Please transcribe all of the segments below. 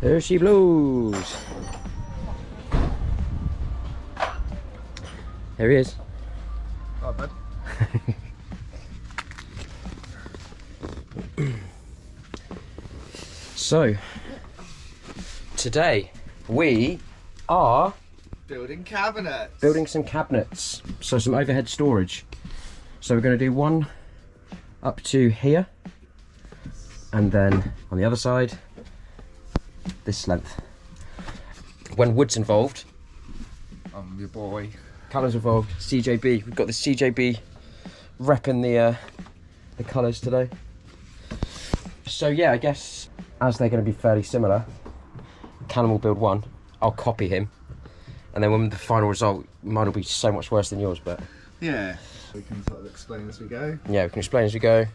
There she blows. There he is. Oh, bud. So, today we are building cabinets. building some cabinets. So some overhead storage. So we're going to do one up to here, and then on the other side, this length. When wood's involved, Your boy. colours involved, CJB. We've got the CJB repping the colours today. So yeah, I guess as they're going to be fairly similar, Callum will build one, I'll copy him, and then when the final result, mine will be so much worse than yours, but Yeah. We can sort of explain as we go. yeah, we can explain as we go.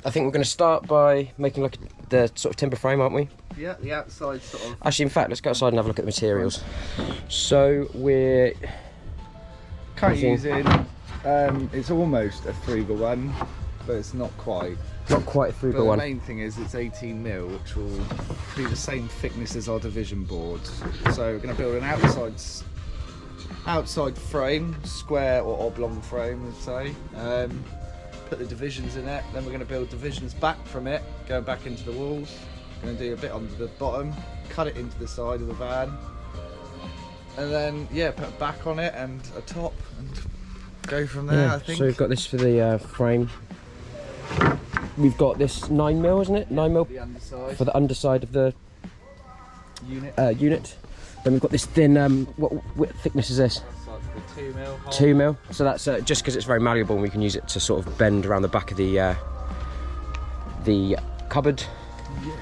I think we're going to start by making like the sort of timber frame, aren't we? Yeah, the outside sort of. Actually, in fact, let's go outside and have a look at the materials. So we're Currently using, it's almost a 3x1, but it's not quite. not quite a 3x1. But the main thing is it's 18mm, which will be the same thickness as our division board. So we're going to build an outside frame, square or oblong frame, we'd say. Put the divisions in it, then we're going to build divisions back from it, going back into the walls. Going to do a bit on the bottom, cut it into the side of the van, and then yeah, put a back on it and a top, and go from there. Yeah, I think. so we've got this for the frame. We've got this 9mm, isn't it? 9mm The underside for the underside of the unit. unit. Then we've got this thin, what thickness is this? The 2mm. 2mm. So that's just because it's very malleable and we can use it to sort of bend around the back of the cupboard. Yeah.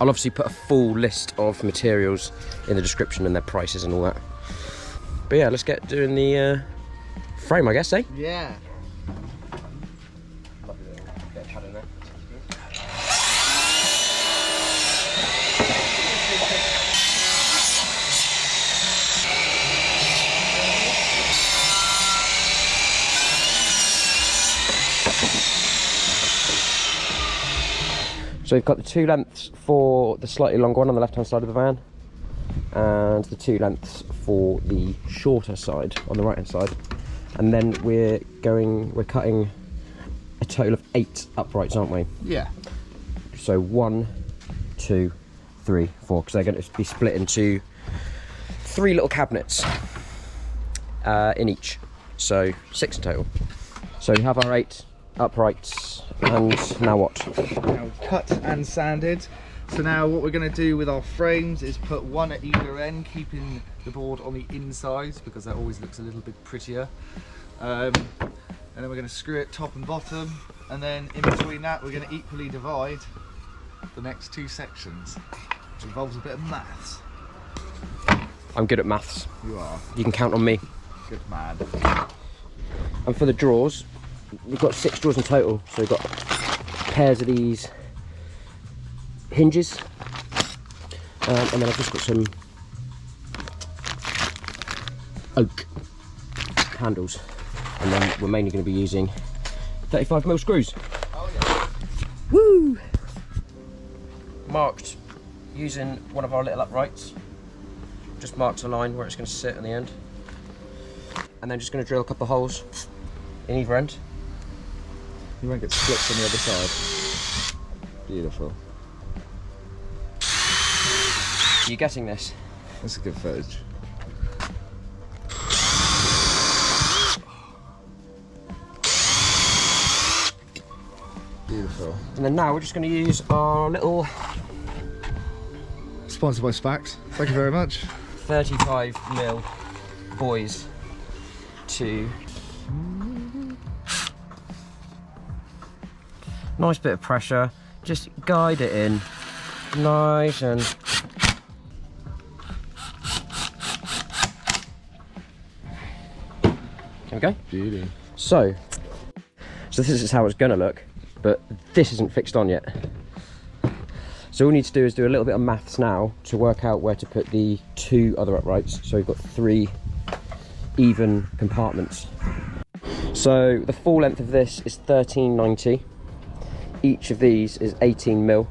I'll obviously put a full list of materials in the description and their prices and all that. But yeah, let's get doing the frame, I guess, eh? Yeah. So we've got the 2 lengths for the slightly longer one on the left hand side of the van, and the 2 lengths for the shorter side on the right hand side, and then we're cutting a total of 8 uprights, aren't we? Yeah. So 1, 2, 3, 4, because they're going to be split into 3 little cabinets in each, so 6 in total. So we have our 8 uprights, and now what? Now cut and sanded. So now what we're going to do with our frames is put one at either end, keeping the board on the inside because that always looks a little bit prettier. And then we're going to screw it top and bottom, and then in between that we're going to equally divide the next 2 sections, which involves a bit of maths. I'm good at maths. You are. You can count on me. Good man. And for the drawers, we've got 6 drawers in total. So we've got pairs of these hinges, and then I've just got some oak handles, and then we're mainly going to be using 35mm screws. Oh yeah. Woo! Marked using one of our little uprights. Just marked a line where it's going to sit on the end, and then just going to drill a couple of holes in either end. You won't get splits on the other side. Beautiful. Are you getting this? That's a good footage. Beautiful. And then now we're just going to use our little Sponsored by Spax. Thank you very much. 35mm boys to nice bit of pressure, just guide it in nice and there we go. Beauty. So this is how it's gonna look, but this isn't fixed on yet. So all we need to do is do a little bit of maths now to work out where to put the 2 other uprights. So we've got 3 even compartments. So the full length of this is 1390. Each of these is 18mm.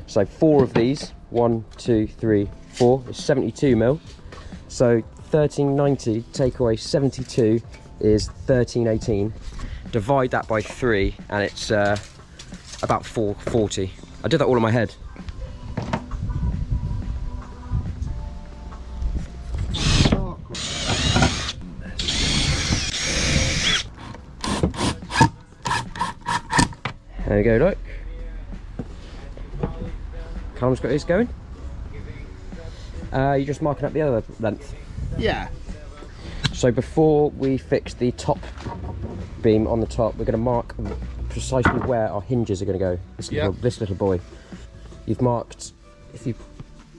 So 4 of these 1, 2, 3, 4 is 72 mil. So 1390 take away 72 is 1318. Divide that by 3 and it's about 440. I did that all in my head. There we go, look. Callum's got his going. You're just marking up the other length. Yeah. So before we fix the top beam on the top, we're going to mark precisely where our hinges are going to go. This little boy. You've marked, if you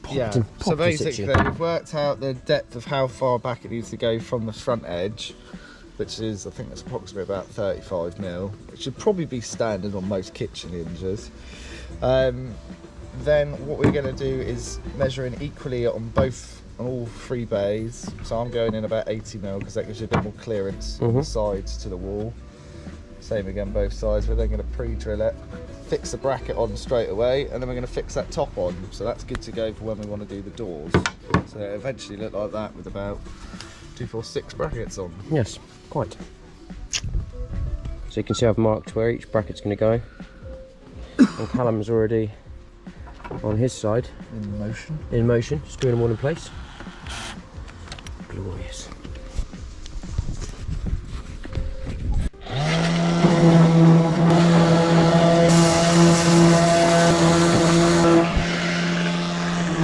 popped So basically we've worked out the depth of how far back it needs to go from the front edge, which is, I think that's approximately about 35 mil, which should probably be standard on most kitchen hinges. Then what we're going to do is measure in equally on all 3 bays. So I'm going in about 80 mil because that gives you a bit more clearance on the sides to the wall. Same again both sides. We're then going to pre-drill it, fix the bracket on straight away, and then we're going to fix that top on. So that's good to go for when we want to do the doors. So it eventually look like that with about 2, 4, 6 brackets on. Yes, quite. So you can see I've marked where each bracket's going to go. And Callum's already on his side. In motion, screwing them all in place. Glorious.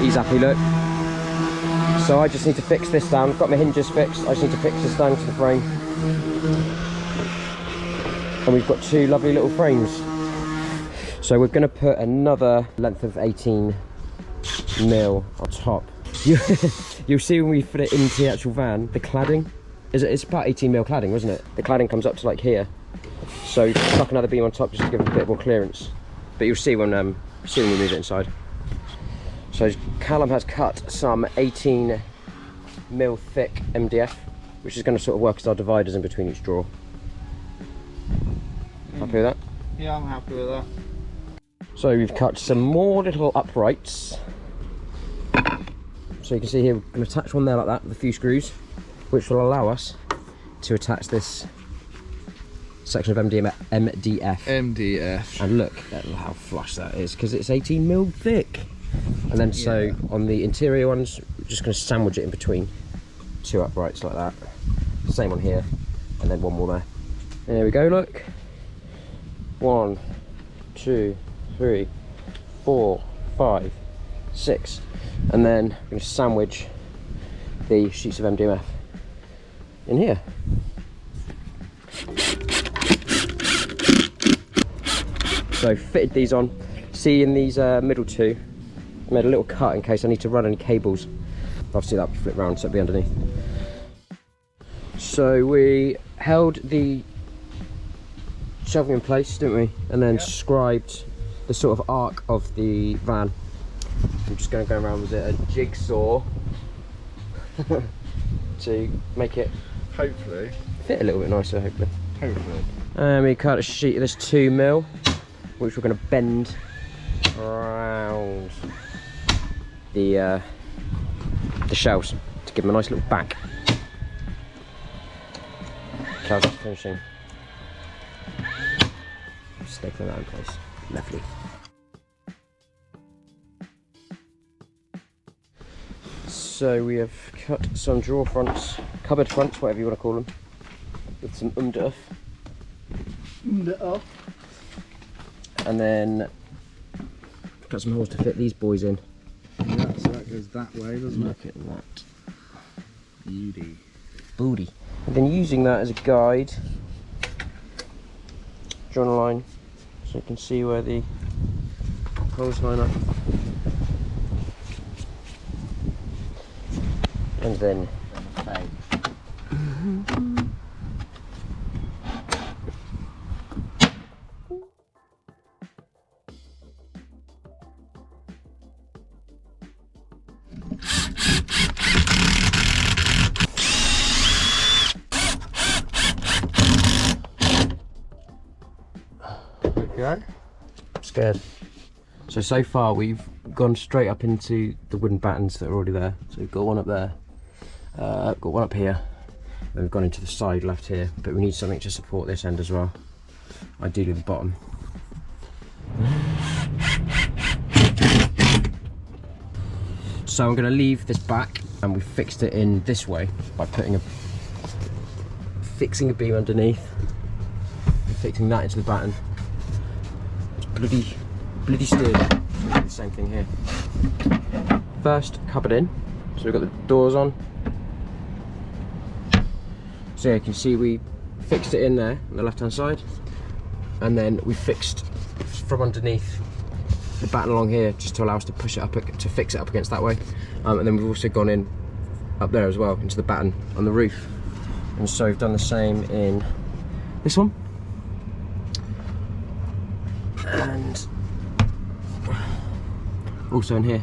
He's happy, look. So I just need to fix this down. I've got my hinges fixed. I just need to fix this down to the frame. And we've got 2 lovely little frames. So we're going to put another length of 18 mil on top. You'll see when we put it into the actual van, the cladding, it's about 18 mil cladding, wasn't it? The cladding comes up to like here. So chuck another beam on top just to give it a bit more clearance. But you'll see when we move it inside. So Callum has cut some 18 mil thick MDF, which is going to sort of work as our dividers in between each drawer. Happy with that? Yeah, I'm happy with that. So we've cut some more little uprights. So you can see here, we're going to attach one there like that with a few screws, which will allow us to attach this section of MDF. And look at how flush that is, because it's 18 mil thick. And then so on the interior ones, we're just going to sandwich it in between 2 uprights like that. Same on here, and then one more there. There we go, look. 1, 2, 3, 4, 5, 6, and then I'm going to sandwich the sheets of MDF in here. So fitted these on. See in these middle 2, made a little cut in case I need to run any cables. Obviously that'll flip round so it'll be underneath. So we held the shelving in place, didn't we? And then scribed the sort of arc of the van. I'm just going to go around with a jigsaw to make it hopefully fit a little bit nicer, hopefully. Hopefully. And we cut a sheet of this 2 mil, which we're going to bend around the shelves to give them a nice little back. How's that finishing? Stapling that in place. Lovely. So we have cut some drawer fronts, cupboard fronts, whatever you want to call them, with some underuff. And then got some holes to fit these boys in. Yeah, so that goes that way, doesn't it? Look at that. Beauty. Booty. And then using that as a guide, drawn a line so you can see where the holes line up. And then okay. I'm scared. So far we've gone straight up into the wooden battens that are already there. So we've got one up there, got one up here, then we've gone into the side left here, but we need something to support this end as well, ideally the bottom. So I'm going to leave this back, and we fixed it in this way by fixing a beam underneath and fixing that into the batten. It's bloody sturdy. The same thing here. First, cupboard in. So we've got the doors on. So yeah, you can see we fixed it in there on the left hand side, and then we fixed from underneath the batten along here just to allow us to push it up, to fix it up against that way. And then we've also gone in up there as well into the batten on the roof. And so we've done the same in this one. And also in here.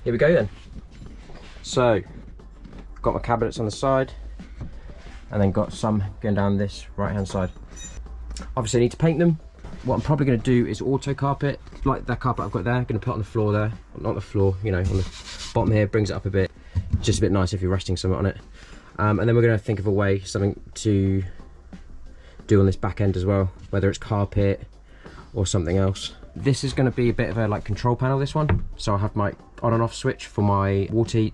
Here we go then. So, got my cabinets on the side, and then got some going down this right hand side. Obviously I need to paint them. What I'm probably going to do is auto carpet, like that carpet I've got there. I'm going to put on the floor there, not the floor, you know, on the bottom here, brings it up a bit. Just a bit nice if you're resting something on it. And then we're going to think of a way, something to do on this back end as well, whether it's carpet or something else. This is going to be a bit of a like control panel, this one. So I have my on and off switch for my water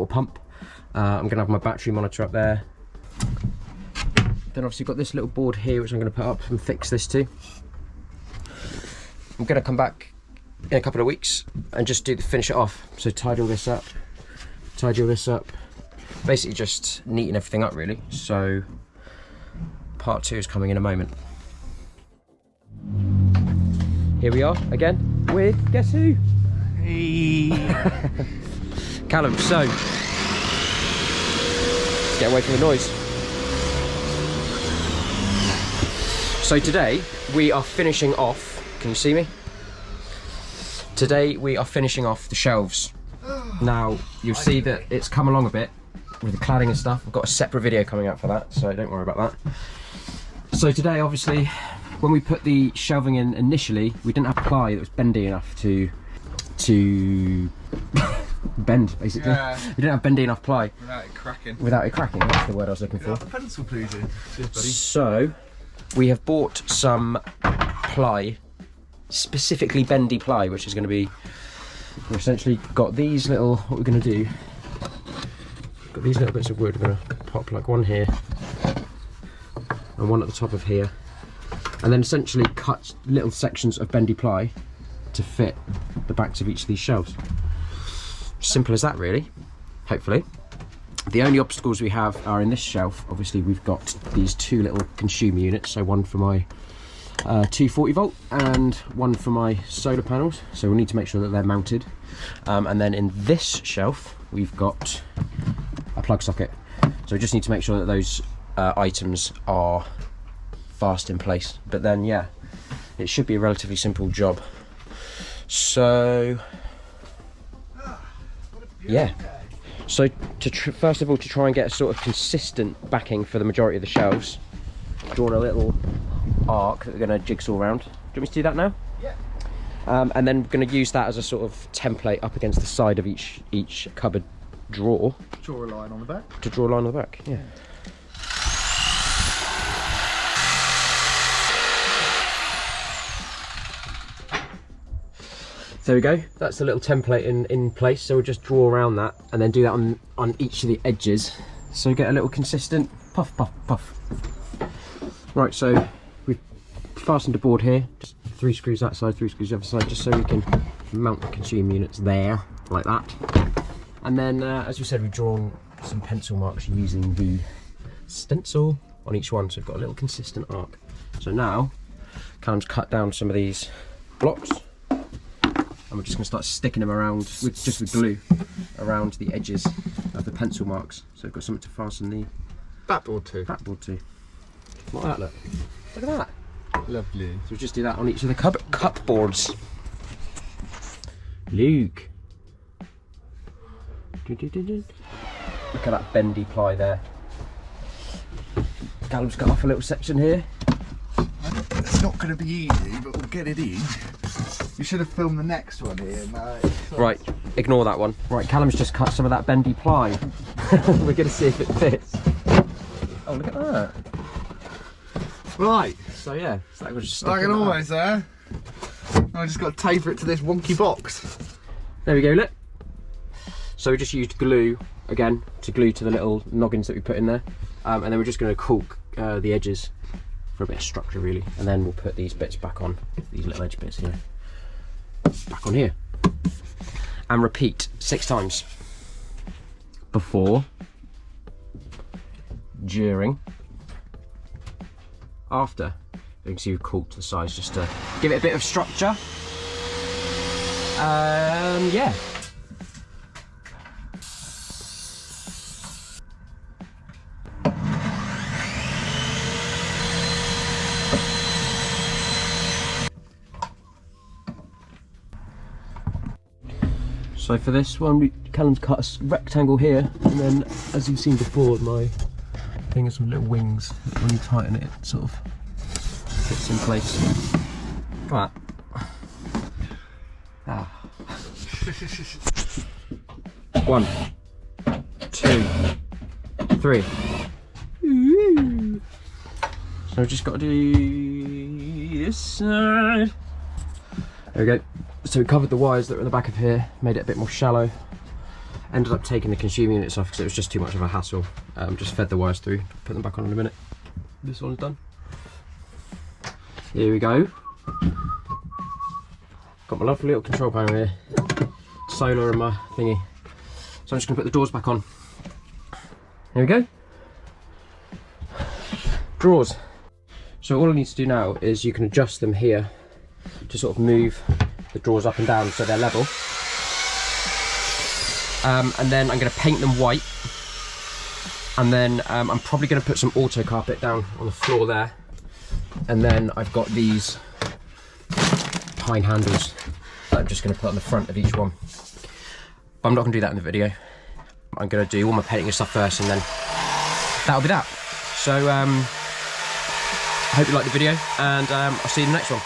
pump. I'm going to have my battery monitor up there. Then obviously got this little board here which I'm going to put up and fix this to. I'm going to come back in a couple of weeks and just finish it off. So tidy all this up, basically just neaten everything up really. So part 2 is coming in a moment. Here we are again with, guess who? Hey. Callum. So let's get away from the noise. So today we are finishing off, can you see me? Today we are finishing off the shelves. Now you'll see that it's come along a bit with the cladding and stuff. I've got a separate video coming out for that, so don't worry about that. So today obviously when we put the shelving in initially, we didn't have ply that was bendy enough to bend, basically. Yeah. We didn't have bendy enough ply. Without it cracking, that's the word I was looking for. The pencil, please. Cheers, buddy. So, we have bought some ply, specifically bendy ply, which is going to be, we've essentially got these little, what we're going to do, got these little bits of wood, we're going to pop like one here, and one at the top of here, and then essentially cut little sections of bendy ply to fit the backs of each of these shelves. Simple as that really, hopefully. The only obstacles we have are in this shelf. Obviously we've got these 2 little consumer units, so one for my 240 volt and one for my solar panels, so we'll need to make sure that they're mounted. And then in this shelf we've got a plug socket, so we just need to make sure that those items are fast in place. But then yeah, it should be a relatively simple job. So yeah, so first of all, to try and get a sort of consistent backing for the majority of the shelves, drawn a little arc that we're going to jigsaw around. Do you want me to do that now? Yeah. And then we're going to use that as a sort of template up against the side of each cupboard drawer. Draw a line on the back. To draw a line on the back, yeah. There we go, that's the little template in place, so we'll just draw around that and then do that on each of the edges, so we get a little consistent puff, puff, puff. Right, so we've fastened a board here, just 3 screws that side, 3 screws the other side, just so we can mount the consumer units there, like that. And then, as we said, we've drawn some pencil marks using the stencil on each one, so we've got a little consistent arc. So now, Callum's cut down some of these blocks, and we're just going to start sticking them around with glue around the edges of the pencil marks. So we've got something to fasten the backboard to. What that look? Look at that. Lovely. So we'll just do that on each of the cup boards. Luke. Look at that bendy ply there. Callum's got off a little section here. It's not going to be easy, but we'll get it in. You should have filmed the next one here, mate. Right, ignore that one. Right, Callum's just cut some of that bendy ply. We're going to see if it fits. Oh, look at that. Right. So yeah, so that was just I can always there. I just got to taper it to this wonky box. There we go, look. So we just used glue again to glue to the little noggins that we put in there, and then we're just going to caulk the edges for a bit of structure really, and then we'll put these bits back on, these little edge bits here, back on here, and repeat 6 times. Before, during, after. You can see we've caulked the sides just to give it a bit of structure. Yeah. So for this one, Callum's cut a rectangle here, and then, as you've seen before, my thing has some little wings. When you tighten it, it sort of fits in place. Come on. Ah. 1, 2, 3. So I've just got to do this side. There we go. So we covered the wires that were at the back of here, made it a bit more shallow. Ended up taking the consuming units off because it was just too much of a hassle. Just fed the wires through, put them back on in a minute. This one's done. Here we go. Got my lovely little control panel here. Solar and my thingy. So I'm just going to put the doors back on. Here we go. Drawers. So all I need to do now is you can adjust them here to sort of move the drawers up and down so they're level. And then I'm going to paint them white. And then I'm probably going to put some auto carpet down on the floor there. And then I've got these pine handles that I'm just going to put on the front of each one. But I'm not going to do that in the video. I'm going to do all my painting and stuff first, and then that'll be that. So I hope you liked the video, and I'll see you in the next one.